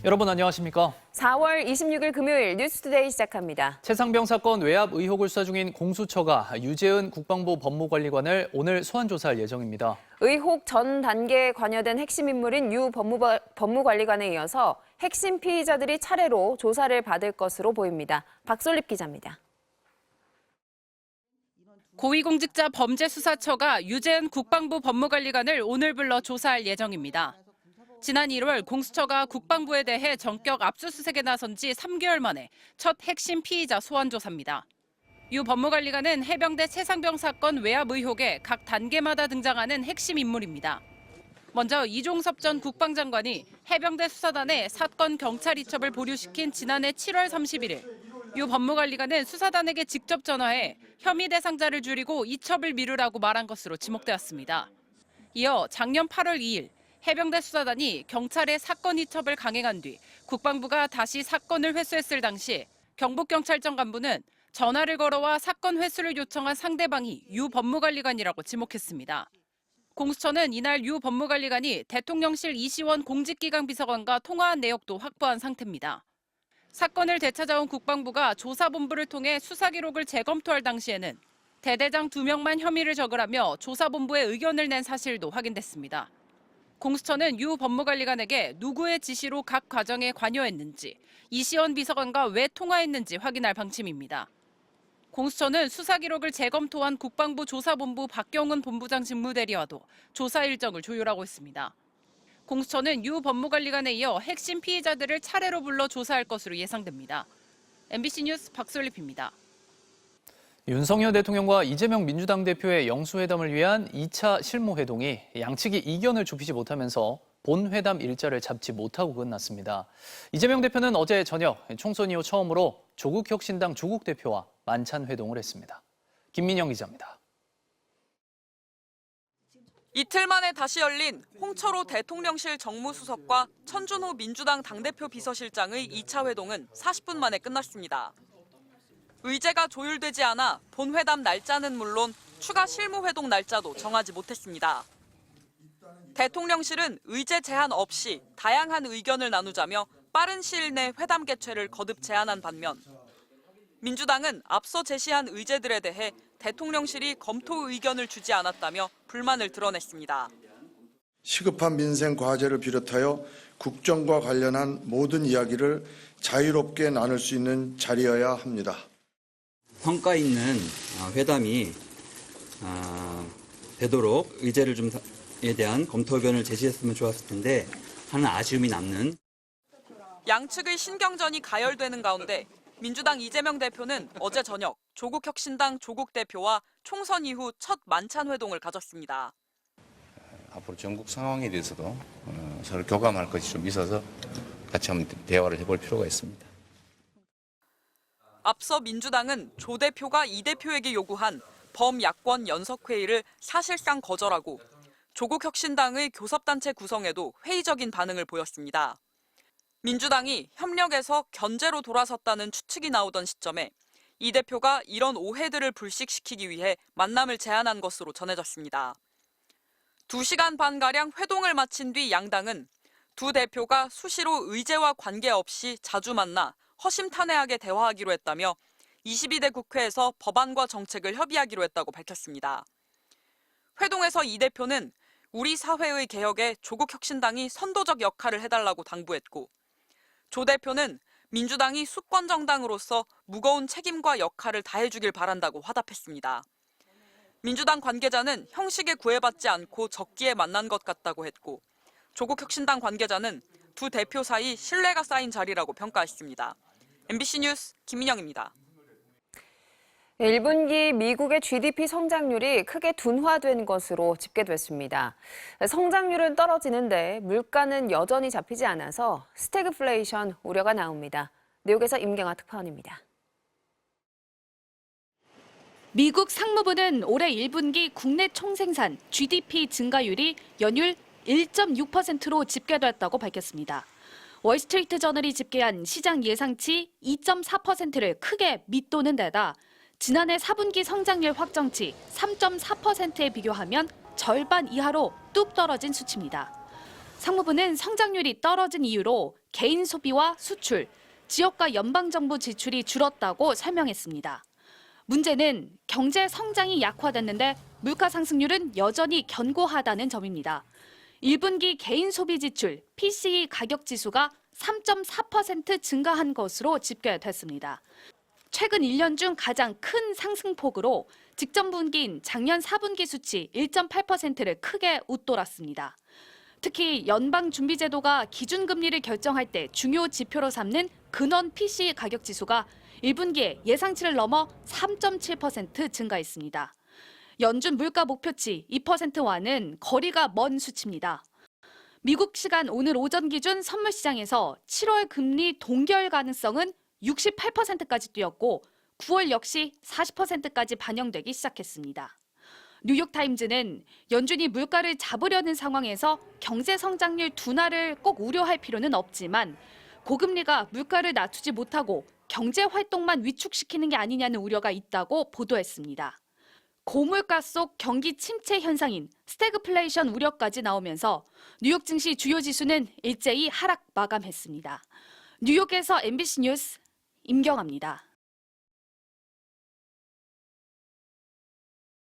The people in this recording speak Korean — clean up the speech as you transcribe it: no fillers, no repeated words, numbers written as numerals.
여러분 안녕하십니까? 4월 26일 금요일 뉴스투데이 시작합니다. 최상병 사건 외압 의혹을 수사 중인 공수처가 유재은 국방부 법무관리관을 오늘 소환 조사할 예정입니다. 의혹 전 단계에 관여된 핵심 인물인 유 법무관리관에 이어서 핵심 피의자들이 차례로 조사를 받을 것으로 보입니다. 박솔립 기자입니다. 고위공직자 범죄수사처가 유재은 국방부 법무관리관을 오늘 불러 조사할 예정입니다. 지난 1월 공수처가 국방부에 대해 전격 압수수색에 나선 지 3개월 만에 첫 핵심 피의자 소환 조사입니다. 유 법무관리관은 해병대 최상병 사건 외압 의혹에 각 단계마다 등장하는 핵심 인물입니다. 먼저 이종섭 전 국방장관이 해병대 수사단에 사건 경찰 이첩을 보류시킨 지난해 7월 31일 유 법무관리관은 수사단에게 직접 전화해 혐의 대상자를 줄이고 이첩을 미루라고 말한 것으로 지목되었습니다. 이어 작년 8월 2일 해병대 수사단이 경찰의 사건 이첩을 강행한 뒤 국방부가 다시 사건을 회수했을 당시 경북경찰청 간부는 전화를 걸어와 사건 회수를 요청한 상대방이 유 법무관리관이라고 지목했습니다. 공수처는 이날 유 법무관리관이 대통령실 이시원 공직기강 비서관과 통화한 내역도 확보한 상태입니다. 사건을 되찾아온 국방부가 조사본부를 통해 수사 기록을 재검토할 당시에는 대대장 2명만 혐의를 적으라며 조사본부에 의견을 낸 사실도 확인됐습니다. 공수처는 유 법무관리관에게 누구의 지시로 각 과정에 관여했는지, 이시원 비서관과 왜 통화했는지 확인할 방침입니다. 공수처는 수사 기록을 재검토한 국방부 조사본부 박경은 본부장 직무대리와도 조사 일정을 조율하고 있습니다. 공수처는 유 법무관리관에 이어 핵심 피의자들을 차례로 불러 조사할 것으로 예상됩니다. MBC 뉴스 박솔립입니다. 윤석열 대통령과 이재명 민주당 대표의 영수회담을 위한 2차 실무회동이 양측이 이견을 좁히지 못하면서 본회담 일자를 잡지 못하고 끝났습니다. 이재명 대표는 어제 저녁 총선 이후 처음으로 조국혁신당 조국 대표와 만찬 회동을 했습니다. 김민영 기자입니다. 이틀 만에 다시 열린 홍철호 대통령실 정무수석과 천준호 민주당 당대표 비서실장의 2차 회동은 40분 만에 끝났습니다. 의제가 조율되지 않아 본회담 날짜는 물론 추가 실무회동 날짜도 정하지 못했습니다. 대통령실은 의제 제한 없이 다양한 의견을 나누자며 빠른 시일 내 회담 개최를 거듭 제안한 반면 민주당은 앞서 제시한 의제들에 대해 대통령실이 검토 의견을 주지 않았다며 불만을 드러냈습니다. 시급한 민생 과제를 비롯하여 국정과 관련한 모든 이야기를 자유롭게 나눌 수 있는 자리여야 합니다. 성과 있는 회담이 되도록 의제를 좀에 대한 검토 의견을 제시했으면 좋았을 텐데 하는 아쉬움이 남는. 양측의 신경전이 가열되는 가운데 민주당 이재명 대표는 어제 저녁 조국혁신당 조국 대표와 총선 이후 첫 만찬 회동을 가졌습니다. 앞으로 전국 상황에 대해서도 서로 교감할 것이 좀 있어서 같이 한번 대화를 해볼 필요가 있습니다. 앞서 민주당은 조 대표가 이 대표에게 요구한 범야권 연석회의를 사실상 거절하고 조국혁신당의 교섭단체 구성에도 회의적인 반응을 보였습니다. 민주당이 협력에서 견제로 돌아섰다는 추측이 나오던 시점에 이 대표가 이런 오해들을 불식시키기 위해 만남을 제안한 것으로 전해졌습니다. 2시간 반가량 회동을 마친 뒤 양당은 두 대표가 수시로 의제와 관계없이 자주 만나 허심탄회하게 대화하기로 했다며 22대 국회에서 법안과 정책을 협의하기로 했다고 밝혔습니다. 회동에서 이 대표는 우리 사회의 개혁에 조국혁신당이 선도적 역할을 해달라고 당부했고 조 대표는 민주당이 수권 정당으로서 무거운 책임과 역할을 다해주길 바란다고 화답했습니다. 민주당 관계자는 형식에 구애받지 않고 적기에 만난 것 같다고 했고 조국혁신당 관계자는 두 대표 사이 신뢰가 쌓인 자리라고 평가했습니다. MBC 뉴스 김민영입니다. 1분기 미국의 GDP 성장률이 크게 둔화된 것으로 집계됐습니다. 성장률은 떨어지는데 물가는 여전히 잡히지 않아서 스태그플레이션 우려가 나옵니다. 뉴욕에서 임경아 특파원입니다. 미국 상무부는 올해 1분기 국내 총생산 GDP 증가율이 연율 1.6%로 집계됐다고 밝혔습니다. 월스트리트 저널이 집계한 시장 예상치 2.4%를 크게 밑도는 데다 지난해 4분기 성장률 확정치 3.4%에 비교하면 절반 이하로 뚝 떨어진 수치입니다. 상무부는 성장률이 떨어진 이유로 개인 소비와 수출, 지역과 연방정부 지출이 줄었다고 설명했습니다. 문제는 경제 성장이 약화됐는데 물가 상승률은 여전히 견고하다는 점입니다. 1분기 개인 소비 지출 PCE 가격 지수가 3.4% 증가한 것으로 집계됐습니다. 최근 1년 중 가장 큰 상승폭으로 직전 분기인 작년 4분기 수치 1.8%를 크게 웃돌았습니다. 특히 연방준비제도가 기준금리를 결정할 때 중요 지표로 삼는 근원 PCE 가격 지수가 1분기에 예상치를 넘어 3.7% 증가했습니다. 연준 물가 목표치 2%와는 거리가 먼 수치입니다. 미국 시간 오늘 오전 기준 선물 시장에서 7월 금리 동결 가능성은 68%까지 뛰었고 9월 역시 40%까지 반영되기 시작했습니다. 뉴욕타임즈는 연준이 물가를 잡으려는 상황에서 경제 성장률 둔화를 꼭 우려할 필요는 없지만 고금리가 물가를 낮추지 못하고 경제 활동만 위축시키는 게 아니냐는 우려가 있다고 보도했습니다. 고물가 속 경기 침체 현상인 스태그플레이션 우려까지 나오면서 뉴욕 증시 주요 지수는 일제히 하락 마감했습니다. 뉴욕에서 MBC 뉴스 임경아입니다.